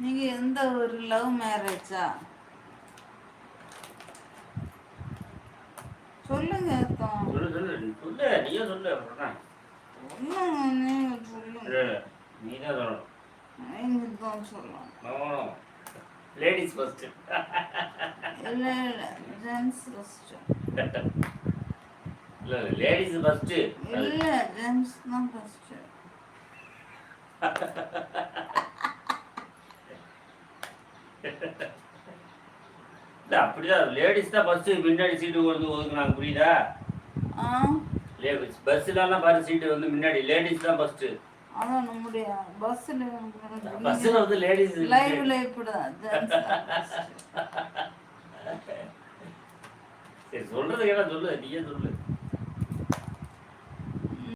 நீங்க எந்த ஒரு லவ் மேரேஜா? சொல்லுங்க அர்த்தம். சொல்லு சொல்லு சொல்லு, நீயே சொல்லு. அப்புறம் சொல்லுங்க, நீங்க சொல்லுங்க. நீ தான் சொல்லணும். நீங்க தான் சொல்லணும். Ladies first. இல்லை இல்லை, ஜென்ஸ் ஃபஸ்ட்டு. இல்லை லேடிஸ் ஃபர்ஸ்ட். இல்லை, ஜென்ஸ் தான் ஃபஸ்ட்டு. இல்லை அப்படிதான், லேடிஸ் தான் ஃபர்ஸ்ட் முன்னாடி சீட்டு வந்து ஒதுக்குனாங்க, புரியுதா? பஸ்ஸுலலாம் பாரு, சீட்டு வந்து முன்னாடி லேடிஸ் தான் ஃபர்ஸ்ட். அதான் நம்முடைய பஸ்ஸில் பஸ்ஸில் வந்து லேடிஸ் லைவ்ல இப்படிதான் ஜென்ஸ் தான் ஃபஸ்ட்டு. சரி சொல்றது கேட்டா சொல்லு, நீயே சொல்லு.